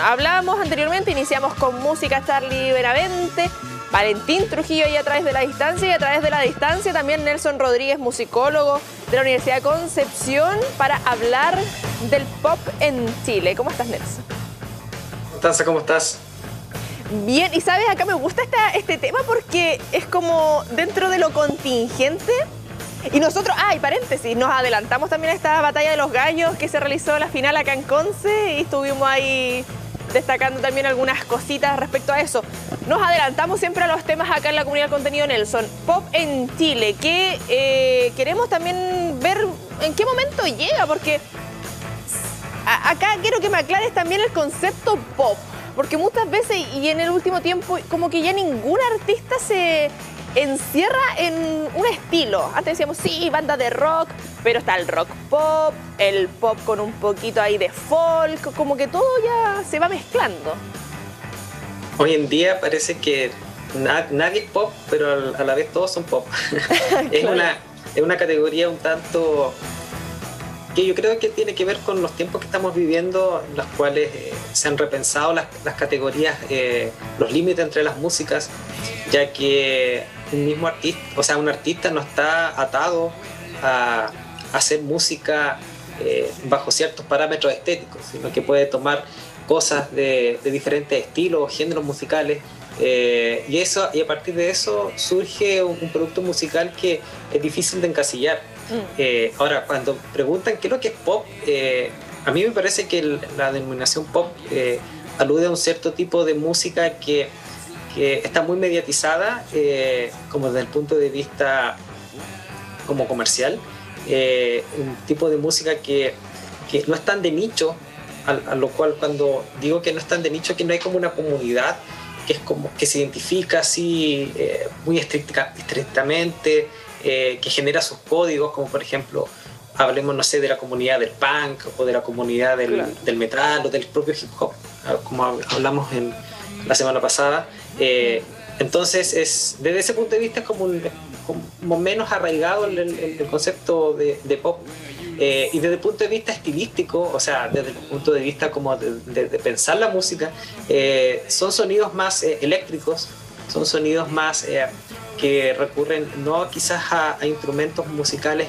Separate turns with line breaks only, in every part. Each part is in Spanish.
hablábamos anteriormente, iniciamos con música Charlie Benavente, Valentín Trujillo y a través de la distancia, y a través de la distancia también Nelson Rodríguez, musicólogo de la Universidad de Concepción, para hablar del pop en Chile. ¿Cómo estás, Nelson?
Constanza, ¿cómo estás?
Bien, y sabes, acá me gusta este tema porque es como dentro de lo contingente. Y nosotros, y paréntesis, nos adelantamos también a esta batalla de los gallos que se realizó la final acá en Conce y estuvimos ahí destacando también algunas cositas respecto a eso. Nos adelantamos siempre a los temas acá en la comunidad del contenido, Nelson. Pop en Chile, que queremos también ver en qué momento llega, porque acá quiero que me aclares también el concepto pop, porque muchas veces y en el último tiempo como que ya ningún artista se encierra en un estilo. Antes decíamos, sí, banda de rock, pero está el rock pop, el pop con un poquito ahí de folk, como que todo ya se va mezclando.
Hoy en día parece que nadie es pop, pero a la vez todos son pop. Claro. Es una categoría un tanto que yo creo que tiene que ver con los tiempos que estamos viviendo, en los cuales se han repensado las categorías, los límites entre las músicas, ya que un mismo artista, o sea, un artista no está atado a hacer música bajo ciertos parámetros estéticos, sino que puede tomar cosas de diferentes estilos, géneros musicales, y a partir de eso surge un producto musical que es difícil de encasillar. Ahora, cuando preguntan qué es lo que es pop, a mí me parece que la denominación pop alude a un cierto tipo de música que está muy mediatizada, como desde el punto de vista como comercial, un tipo de música que no es tan de nicho, a lo cual cuando digo que no es tan de nicho, que no hay como una comunidad que es como que se identifica así muy estrictamente, que genera sus códigos, como por ejemplo, hablemos, no sé, de la comunidad del punk o de la comunidad del metal o del propio hip hop, como hablamos en la semana pasada. Entonces, desde ese punto de vista es como menos arraigado el concepto de pop. Y desde el punto de vista estilístico, o sea, desde el punto de vista como de pensar la música, son sonidos más eléctricos, son sonidos más que recurren no quizás a instrumentos musicales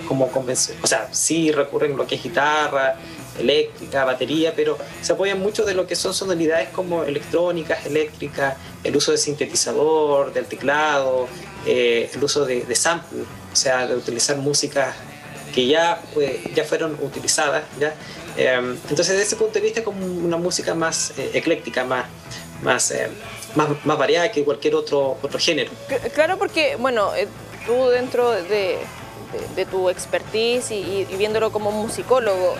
como convencionales, o sea, sí recurren a lo que es guitarra, eléctrica, batería, pero se apoyan mucho de lo que son sonoridades como electrónicas, eléctricas, el uso de sintetizador, del teclado, el uso de sample, o sea, de utilizar músicas que ya fueron utilizadas, ¿ya? Entonces, desde ese punto de vista es como una música más ecléctica, más variada que cualquier otro género.
Claro, porque, bueno, tú dentro de tu expertise y viéndolo como musicólogo,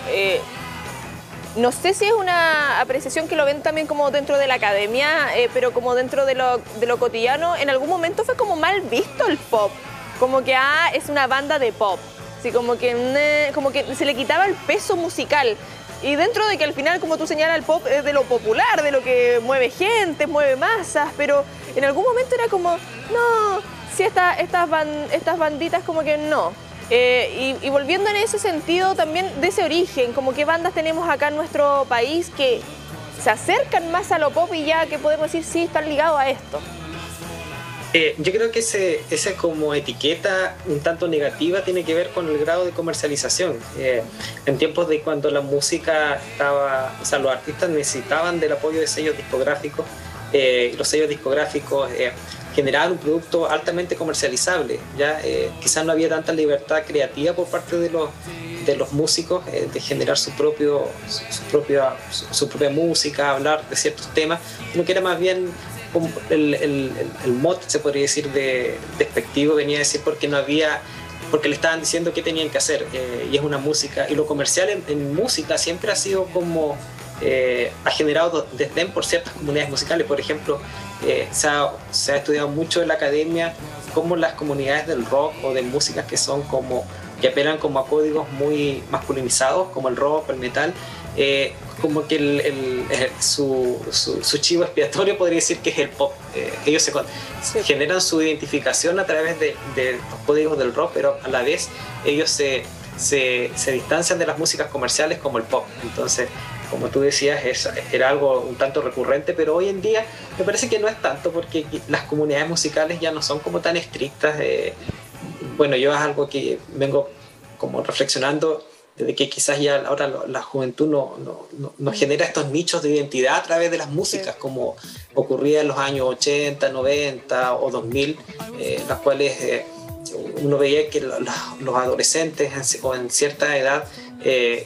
no sé si es una apreciación que lo ven también como dentro de la academia, pero como dentro de lo cotidiano, en algún momento fue como mal visto el pop, como que es una banda de pop, así como que se le quitaba el peso musical. Y dentro de que al final, como tú señalas, el pop es de lo popular, de lo que mueve gente, mueve masas, pero en algún momento era como, no, si estas banditas como que no. Y volviendo en ese sentido también de ese origen, como qué bandas tenemos acá en nuestro país que se acercan más a lo pop y ya que podemos decir, sí, están ligados a esto.
Yo creo que esa como etiqueta un tanto negativa tiene que ver con el grado de comercialización. En tiempos de cuando la música estaba, o sea, los artistas necesitaban del apoyo de sellos discográficos, los sellos discográficos generaban un producto altamente comercializable, ¿ya? Quizás no había tanta libertad creativa por parte de los músicos de generar su propia música, hablar de ciertos temas, sino que era más bien el mod, se podría decir, despectivo, venía a decir porque le estaban diciendo qué tenían que hacer, y es una música, y lo comercial en música siempre ha sido como ha generado desdén por ciertas comunidades musicales. Por ejemplo, se ha estudiado mucho en la academia cómo las comunidades del rock o de músicas que apelan como a códigos muy masculinizados, como el rock, el metal, como que su chivo expiatorio podría decir que es el pop. Ellos generan su identificación a través de los códigos del rock, pero a la vez ellos se distancian de las músicas comerciales como el pop. Entonces como tú decías, era algo un tanto recurrente, pero hoy en día me parece que no es tanto porque las comunidades musicales ya no son como tan estrictas. Bueno, yo es algo que vengo como reflexionando desde que quizás ya ahora la juventud no genera estos nichos de identidad a través de las músicas, como ocurría en los años 80, 90 o 2000, las cuales uno veía que los adolescentes o en cierta edad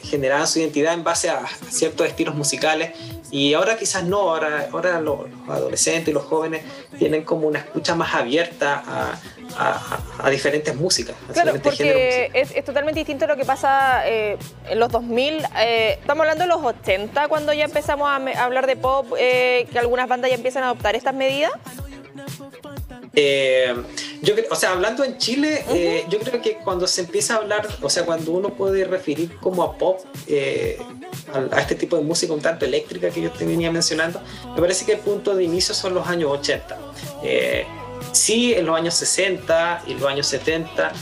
generaban su identidad en base a ciertos estilos musicales, y ahora quizás no, ahora los adolescentes y los jóvenes tienen como una escucha más abierta a diferentes músicas, a
claro,
diferentes géneros.
es totalmente distinto a lo que pasa en los 2000. Estamos hablando de los 80, cuando ya empezamos a hablar de pop, que algunas bandas ya empiezan a adoptar estas medidas.
O sea, hablando en Chile, yo creo que cuando se empieza a hablar, o sea, cuando uno puede referir como a pop, a este tipo de música un tanto eléctrica que yo te venía mencionando, me parece que el punto de inicio son los años 80. Sí, en los años 60 y los años 70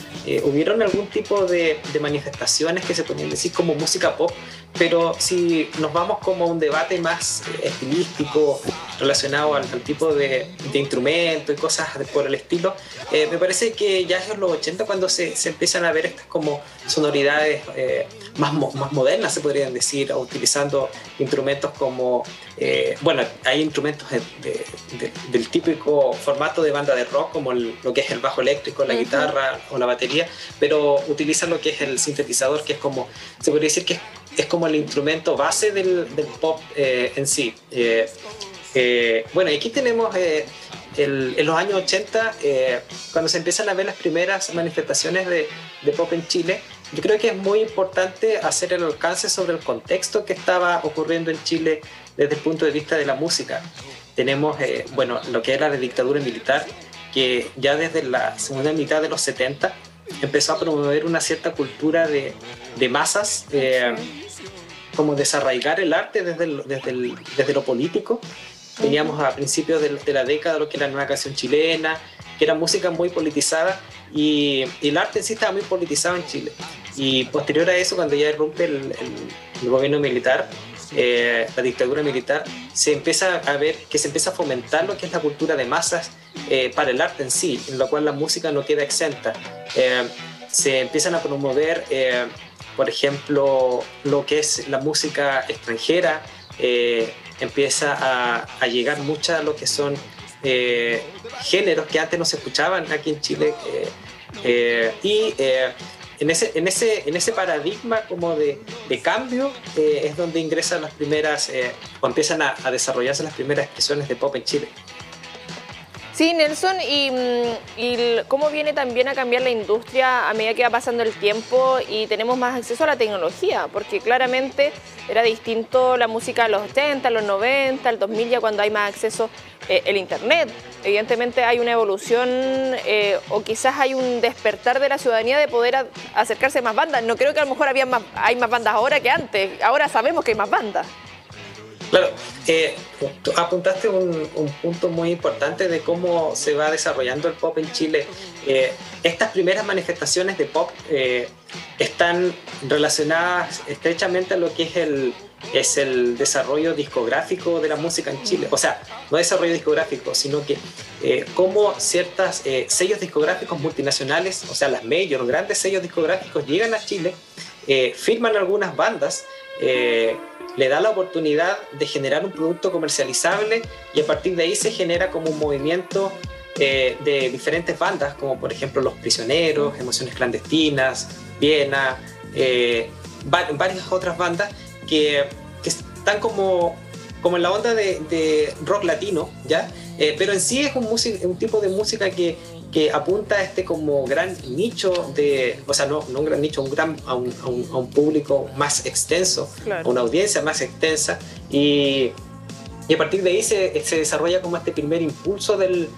hubieron algún tipo de manifestaciones que se podían decir como música pop, pero si nos vamos como a un debate más estilístico relacionado al tipo de instrumento y cosas por el estilo, me parece que ya es en los 80 cuando se empiezan a ver estas como sonoridades más modernas, se podrían decir, utilizando instrumentos como, bueno, hay instrumentos del típico formato de banda de rock, como lo que es el bajo eléctrico, la guitarra o la batería, pero utilizan lo que es el sintetizador, que es como, se podría decir que es como el instrumento base del pop en sí. Bueno, aquí tenemos en los años 80, cuando se empiezan a ver las primeras manifestaciones de pop en Chile. Yo creo que es muy importante hacer el alcance sobre el contexto que estaba ocurriendo en Chile desde el punto de vista de la música. Tenemos, bueno, lo que era la dictadura militar, que ya desde la segunda mitad de los 70 empezó a promover una cierta cultura de masas, como desarraigar el arte desde lo político. Teníamos a principios de la década lo que era la nueva canción chilena, que era música muy politizada, y el arte en sí estaba muy politizado en Chile. Y posterior a eso, cuando ya irrumpe el gobierno militar, la dictadura militar, se empieza a ver que se empieza a fomentar lo que es la cultura de masas para el arte en sí, en lo cual la música no queda exenta. Se empiezan a promover, por ejemplo, lo que es la música extranjera, empieza a llegar mucha lo que son géneros que antes no se escuchaban aquí en Chile, en ese paradigma como de cambio es donde ingresan las primeras o empiezan a desarrollarse las primeras expresiones de pop en Chile.
Sí, Nelson, y cómo viene también a cambiar la industria a medida que va pasando el tiempo y tenemos más acceso a la tecnología, porque claramente era distinto la música de los 80, los 90, el 2000, ya cuando hay más acceso el internet. Evidentemente hay una evolución o quizás hay un despertar de la ciudadanía de poder acercarse a más bandas. No creo que a lo mejor hay más bandas ahora que antes, ahora sabemos que hay más bandas.
Claro, tú apuntaste un punto muy importante de cómo se va desarrollando el pop en Chile. Estas primeras manifestaciones de pop están relacionadas estrechamente a lo que es el desarrollo discográfico de la música en Chile. O sea, no desarrollo discográfico, sino que cómo ciertos sellos discográficos multinacionales, o sea, las major, grandes sellos discográficos llegan a Chile, firman algunas bandas, le da la oportunidad de generar un producto comercializable, y a partir de ahí se genera como un movimiento de diferentes bandas, como por ejemplo Los Prisioneros, Emociones Clandestinas, Viena, varias otras bandas que están como en la onda de rock latino, ¿ya? Pero en sí es un tipo de música que apunta a como gran nicho o sea, no un gran nicho, a un público más extenso, claro, a una audiencia más extensa, y a partir de ahí se desarrolla como este primer impulso del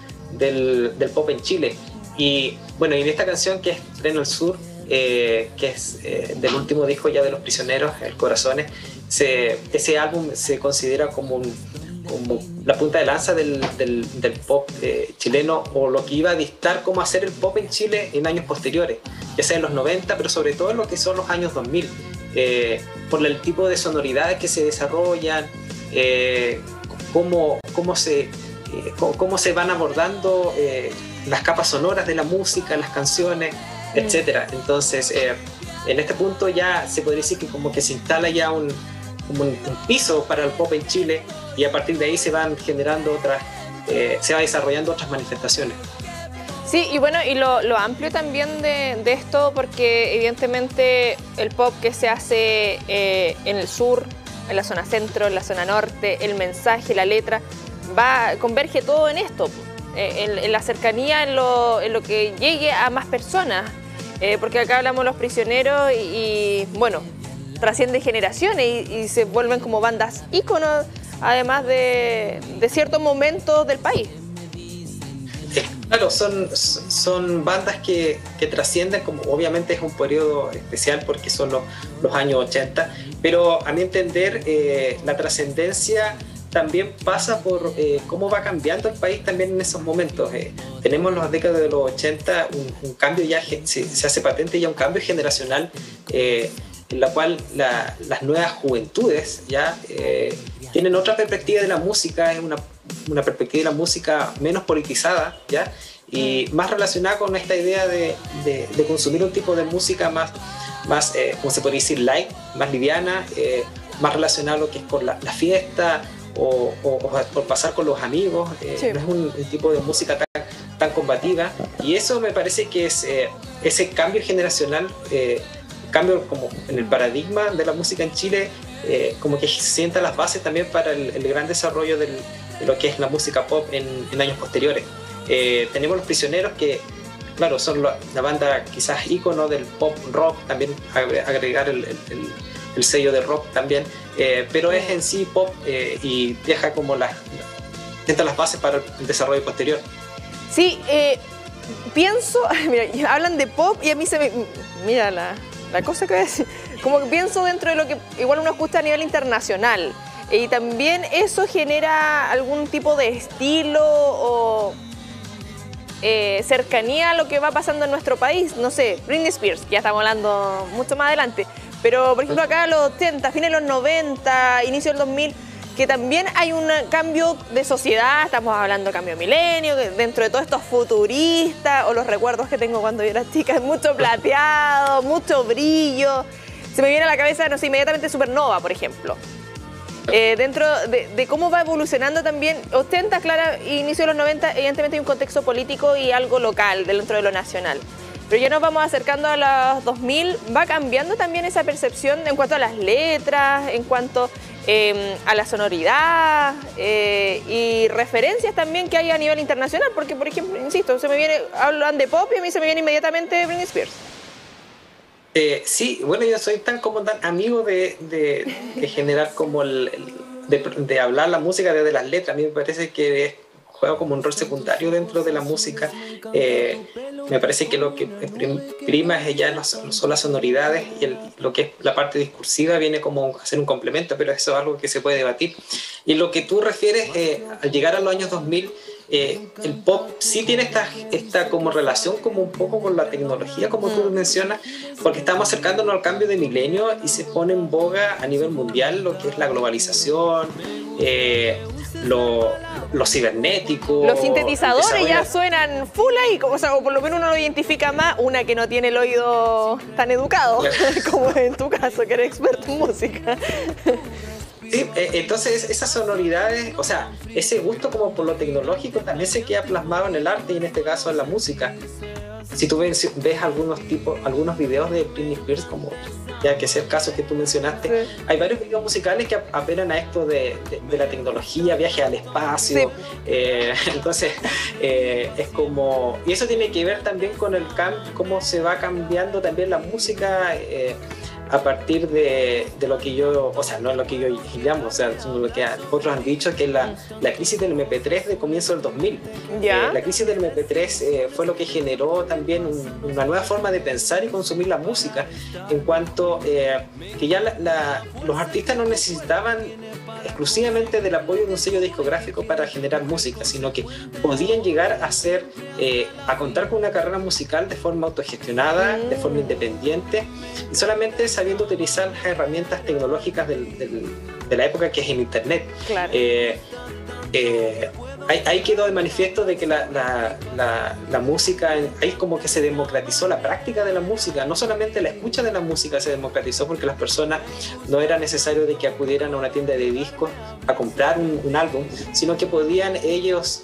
pop en Chile. Y bueno, y en esta canción que es Tren al Sur, que es del último disco ya de Los Prisioneros, El Corazones, ese álbum se considera como la punta de lanza del pop chileno, o lo que iba a dictar cómo hacer el pop en Chile en años posteriores, ya sea en los 90, pero sobre todo en lo que son los años 2000. por el tipo de sonoridades que se desarrollan, cómo se van abordando las capas sonoras de la música, las canciones, etcétera. Entonces, en este punto ya se podría decir que como que se instala ya como un piso para el pop en Chile, y a partir de ahí se van generando se va desarrollando otras manifestaciones.
Sí, y bueno, y lo amplio también de esto, porque evidentemente el pop que se hace en el sur, en la zona centro, en la zona norte, el mensaje, la letra, converge todo en esto, en la cercanía, en lo que llegue a más personas, porque acá hablamos Los Prisioneros y bueno, trascienden generaciones y se vuelven como bandas íconos, además de ciertos momentos del país.
Claro, son bandas que trascienden, como obviamente es un periodo especial porque son los años 80, pero a mi entender la trascendencia también pasa por cómo va cambiando el país también en esos momentos. Tenemos en las décadas de los 80 un cambio ya, se hace patente ya un cambio generacional en la cual las nuevas juventudes ya tienen otra perspectiva de la música, es una perspectiva de la música menos politizada, ¿ya? Y más relacionada con esta idea de consumir un tipo de música más como se podría decir, light, más liviana, más relacionada a lo que es con la fiesta o por pasar con los amigos. Sí. No es un tipo de música tan combativa, y eso me parece que es ese cambio generacional, cambio como en el paradigma de la música en Chile, como que sienta las bases también para el gran desarrollo de lo que es la música pop en años posteriores. Tenemos Los Prisioneros, que claro, son la banda quizás ícono del pop rock, también agregar el sello de rock también, pero es en sí pop y deja como sienta las bases para el desarrollo posterior.
Sí, pienso, mira, hablan de pop y a mí mira la cosa que voy a decir, como que pienso dentro de lo que igual uno escucha a nivel internacional, y también eso genera algún tipo de estilo o cercanía a lo que va pasando en nuestro país. No sé, Britney Spears, ya estamos hablando mucho más adelante, pero por ejemplo acá los 80, fines de los 90, inicio del 2000, que también hay un cambio de sociedad, estamos hablando de cambio de milenio, dentro de todos estos futuristas, o los recuerdos que tengo cuando yo era chica, mucho plateado, mucho brillo. Se me viene a la cabeza, no sé, inmediatamente Supernova, por ejemplo. Dentro de cómo va evolucionando también, 80, claro, inicio de los 90, evidentemente hay un contexto político y algo local dentro de lo nacional. Pero ya nos vamos acercando a los 2000, va cambiando también esa percepción en cuanto a las letras, en cuanto a la sonoridad y referencias también que hay a nivel internacional, porque por ejemplo, insisto, hablan de pop y a mí se me viene inmediatamente Britney Spears.
Sí, bueno, yo soy tan amigo de generar como de hablar la música desde las letras. A mí me parece que juega como un rol secundario dentro de la música. Me parece que lo que prima es ya son las sonoridades, y lo que es la parte discursiva viene como a ser un complemento, pero eso es algo que se puede debatir. Y lo que tú refieres, al llegar a los años 2000, el pop sí tiene esta como relación como un poco con la tecnología, como tú mencionas, porque estamos acercándonos al cambio de milenio y se pone en boga a nivel mundial lo que es la globalización, lo cibernético.
Los sintetizadores ya suenan full ahí, o por lo menos uno lo identifica más, una que no tiene el oído tan educado, como en tu caso, que eres experto en música.
Sí, entonces esas sonoridades, o sea, ese gusto como por lo tecnológico también se queda plasmado en el arte y en este caso en la música. Si tú ves algunos videos de Britney Spears, como ya que es el caso que tú mencionaste, sí, hay varios videos musicales que apelan a esto de la tecnología, viaje al espacio, sí. Entonces es como, y eso tiene que ver también con el cómo se va cambiando también la música a partir de lo que yo, o sea, no es lo que yo llamo, o sea, sino lo que otros han dicho, que es la crisis del MP3 de comienzo del 2000. La crisis del MP3 fue lo que generó también una nueva forma de pensar y consumir la música, en cuanto que ya los artistas no necesitaban exclusivamente del apoyo de un sello discográfico para generar música, sino que podían llegar a ser, a contar con una carrera musical de forma autogestionada, de forma independiente, y solamente sabiendo utilizar las herramientas tecnológicas de la época, que es el Internet.
Claro.
Ahí quedó de manifiesto de que la música, ahí como que se democratizó la práctica de la música, no solamente la escucha de la música se democratizó porque las personas no era necesario de que acudieran a una tienda de discos a comprar un álbum, sino que podían ellos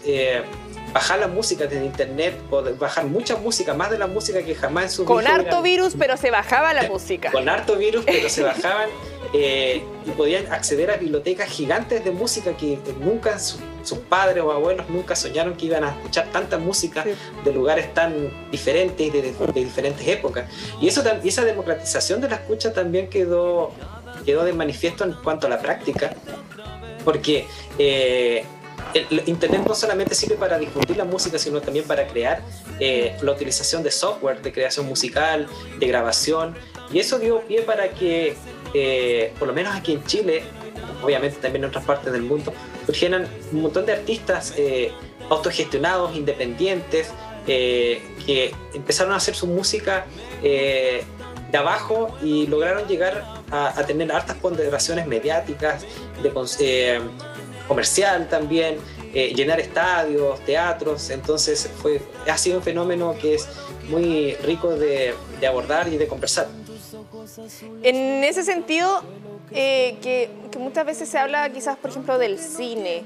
bajar la música desde internet, bajar mucha música, más de la música que jamás en su vida.
Con harto virus, pero se bajaba la música.
Con harto virus, pero se bajaban y podían acceder a bibliotecas gigantes de música que nunca sus padres o abuelos nunca soñaron que iban a escuchar tanta música de lugares tan diferentes, de diferentes épocas. Y esa democratización de la escucha también quedó de manifiesto en cuanto a la práctica, porque el Internet no solamente sirve para difundir la música, sino también para crear la utilización de software, de creación musical, de grabación, y eso dio pie para que, por lo menos aquí en Chile, obviamente también en otras partes del mundo, surgieran un montón de artistas autogestionados, independientes, que empezaron a hacer su música de abajo y lograron llegar a tener hartas ponderaciones mediáticas, comercial también, llenar estadios, teatros. Entonces ha sido un fenómeno que es muy rico de abordar y de conversar.
En ese sentido, que muchas veces se habla quizás, por ejemplo, del cine,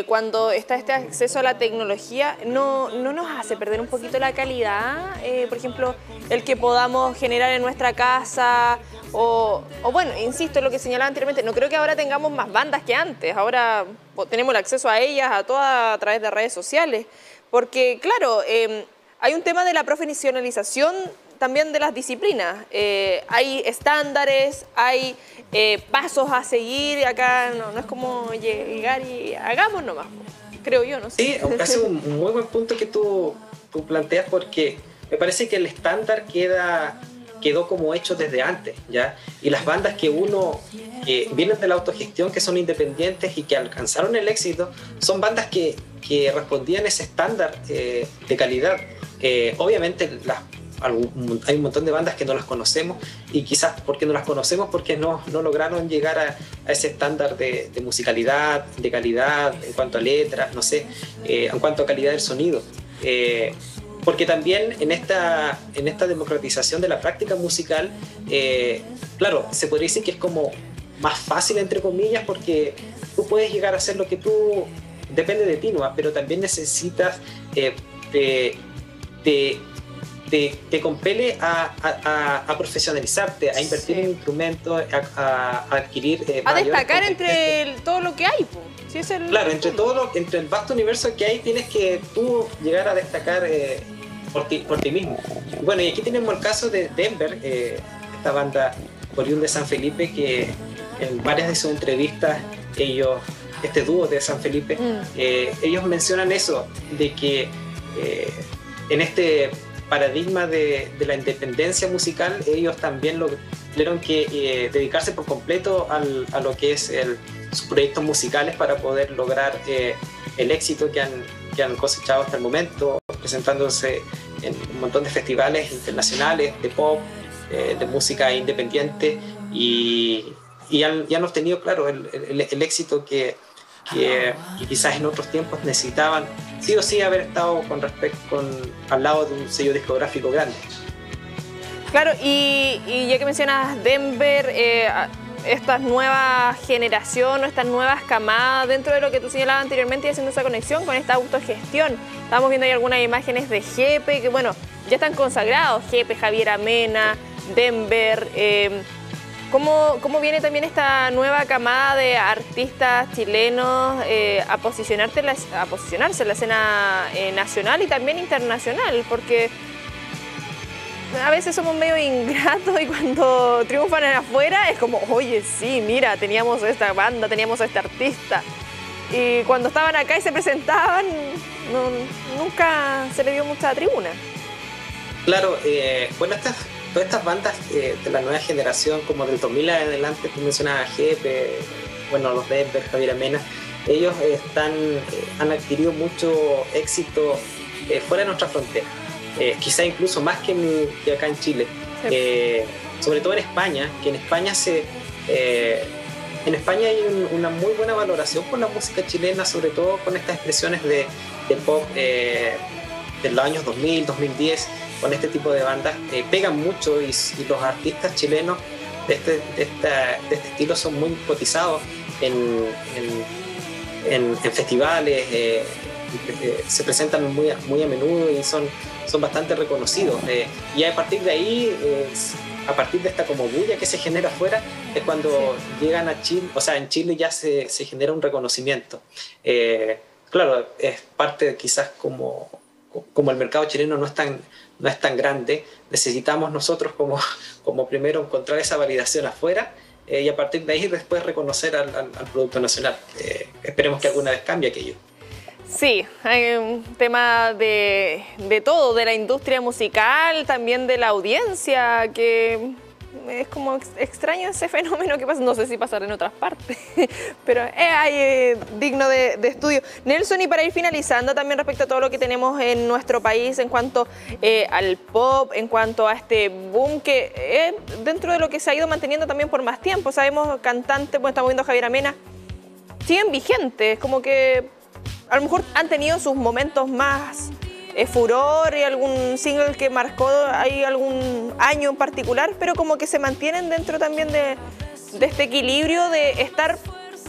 cuando está este acceso a la tecnología, no nos hace perder un poquito la calidad, por ejemplo, el que podamos generar en nuestra casa, o bueno, insisto en lo que señalaba anteriormente, no creo que ahora tengamos más bandas que antes, ahora tenemos el acceso a ellas, a todas a través de redes sociales, porque claro, hay un tema de la profesionalización también de las disciplinas, hay estándares, hay pasos a seguir, acá no es como llegar y hagamos nomás, creo yo, no sé.
Sí, aunque hace un muy buen punto que tú planteas, porque me parece que el estándar quedó como hecho desde antes, ¿ya? Y las bandas que vienen de la autogestión, que son independientes y que alcanzaron el éxito, son bandas que respondían a ese estándar de calidad. Obviamente hay un montón de bandas que no las conocemos, y quizás porque no las conocemos porque no lograron llegar a ese estándar de musicalidad, de calidad, en cuanto a letras, no sé, en cuanto a calidad del sonido. Porque también en esta democratización de la práctica musical, claro, se podría decir que es como más fácil, entre comillas, porque tú puedes llegar a hacer lo que tú, depende de ti, ¿no? Pero también necesitas, te compele a profesionalizarte, a invertir en instrumentos, a adquirir
a destacar entre todo lo que hay, pues. Sí,
claro, entre el vasto universo que hay, tienes que tú llegar a destacar por ti mismo. Bueno, y aquí tenemos el caso de Denver, esta banda oriunda de San Felipe, que en varias de sus entrevistas, este dúo de San Felipe, ellos mencionan eso, de que en este paradigma de la independencia musical, ellos también tuvieron que dedicarse por completo a lo que es sus proyectos musicales para poder lograr el éxito que han cosechado hasta el momento, presentándose en un montón de festivales internacionales de pop, de música independiente, y han obtenido, claro, el éxito que quizás en otros tiempos necesitaban sí o sí haber estado al lado de un sello discográfico grande.
Claro, y ya que mencionas Denver, esta nueva generación o estas nuevas camadas, dentro de lo que tú señalabas anteriormente, y haciendo esa conexión con esta autogestión, estamos viendo ahí algunas imágenes de Jepe, que bueno, ya están consagrados, Jepe, Javier Amena, Denver. ¿Cómo viene también esta nueva camada de artistas chilenos a posicionarse en la escena nacional y también internacional? Porque a veces somos medio ingratos y cuando triunfan en afuera es como, oye, sí, mira, teníamos esta banda, teníamos a este artista. Y cuando estaban acá y se presentaban, nunca se le dio mucha tribuna.
Claro, bueno, todas estas bandas de la nueva generación, como del 2000 en adelante, tú mencionabas a Jepe, bueno, los Denver, Javiera Mena, ellos han adquirido mucho éxito fuera de nuestra frontera, quizá incluso más que acá en Chile, sobre todo en España, que en España en España hay una muy buena valoración por la música chilena, sobre todo con estas expresiones de pop de los años 2000, 2010, con este tipo de bandas, pegan mucho y los artistas chilenos de este estilo son muy cotizados en festivales, se presentan muy a menudo y son bastante reconocidos. Y a partir de ahí, a partir de esta como bulla que se genera afuera, es cuando llegan a Chile, o sea, en Chile ya se genera un reconocimiento. Claro, es parte quizás como el mercado chileno no es tan grande, necesitamos nosotros como primero encontrar esa validación afuera y a partir de ahí después reconocer al producto nacional. Esperemos que alguna vez cambie aquello.
Sí, hay un tema de todo, de la industria musical, también de la audiencia, que es como extraño ese fenómeno que pasa, no sé si pasará en otras partes, pero es digno de estudio. Nelson, y para ir finalizando también respecto a todo lo que tenemos en nuestro país en cuanto al pop, en cuanto a este boom que dentro de lo que se ha ido manteniendo también por más tiempo, sabemos cantantes, bueno, estamos viendo a Javiera Mena, siguen vigentes, como que a lo mejor han tenido sus momentos más furor y algún single que marcó ahí algún año en particular, pero como que se mantienen dentro también de este equilibrio de estar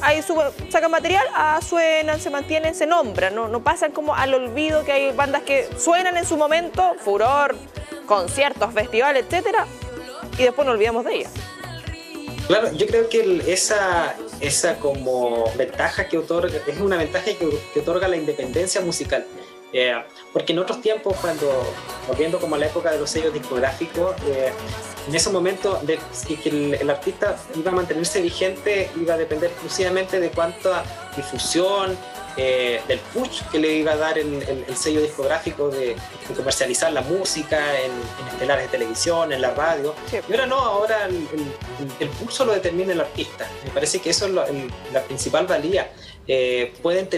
ahí, sacan material, suenan, se mantienen, se nombran, no pasan como al olvido, que hay bandas que suenan en su momento, furor, conciertos, festivales, etcétera, y después nos olvidamos de ellas.
Claro, yo creo que esa como ventaja que otorga, es una ventaja que otorga la independencia musical. Porque en otros tiempos, volviendo como a la época de los sellos discográficos, en ese momento que el artista iba a mantenerse vigente, iba a depender exclusivamente de cuánta difusión, del push que le iba a dar el sello discográfico de comercializar la música en estelares de televisión, en la radio. Sí. Y ahora no, ahora el pulso lo determina el artista. Me parece que eso es la principal valía. Pueden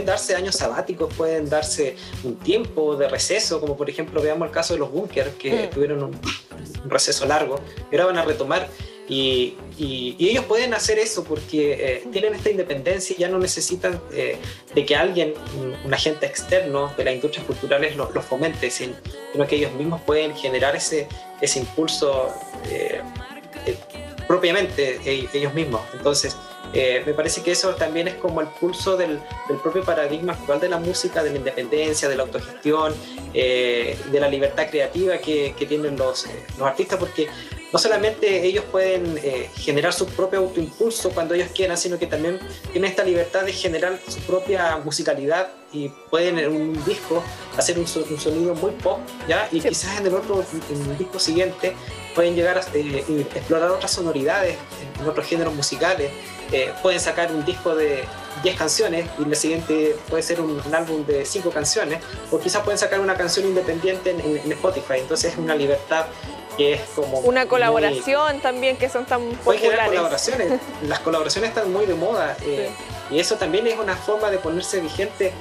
darse años sabáticos, pueden darse un tiempo de receso, como por ejemplo veamos el caso de los Bunkers, que tuvieron un receso largo y ahora van a retomar. Y ellos pueden hacer eso porque tienen esta independencia y ya no necesitan de que alguien, un agente externo de las industrias culturales los fomente, sino que ellos mismos pueden generar ese impulso propiamente ellos mismos. Entonces me parece que eso también es como el pulso del propio paradigma actual de la música, de la independencia, de la autogestión, de la libertad creativa que tienen los artistas, porque no solamente ellos pueden generar su propio autoimpulso cuando ellos quieran, sino que también tienen esta libertad de generar su propia musicalidad y pueden en un disco hacer un sonido muy pop, ¿ya? Y sí, quizás en el disco siguiente pueden llegar a explorar otras sonoridades en otros géneros musicales. Pueden sacar un disco de 10 canciones y el siguiente puede ser un álbum de 5 canciones, o quizás pueden sacar una canción independiente en Spotify. Entonces es una libertad que es como una
colaboración también, que son tan populares.
Pueden generar colaboraciones. Las colaboraciones están muy de moda, sí. Y eso también es una forma de ponerse vigente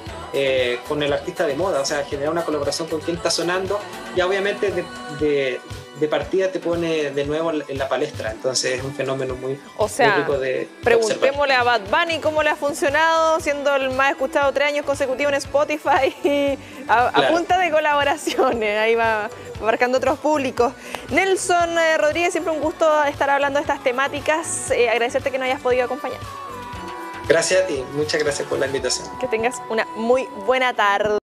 con el artista de moda, o sea, generar una colaboración con quien está sonando, y obviamente de partida te pone de nuevo en la palestra. Entonces es un fenómeno muy rico de
preguntémosle a Bad Bunny cómo le ha funcionado siendo el más escuchado 3 años consecutivos en Spotify a punta de colaboraciones. Ahí va abarcando otros públicos. Nelson Rodríguez, siempre un gusto estar hablando de estas temáticas. Agradecerte que nos hayas podido acompañar.
Gracias a ti, muchas gracias por la invitación.
Que tengas una muy buena tarde.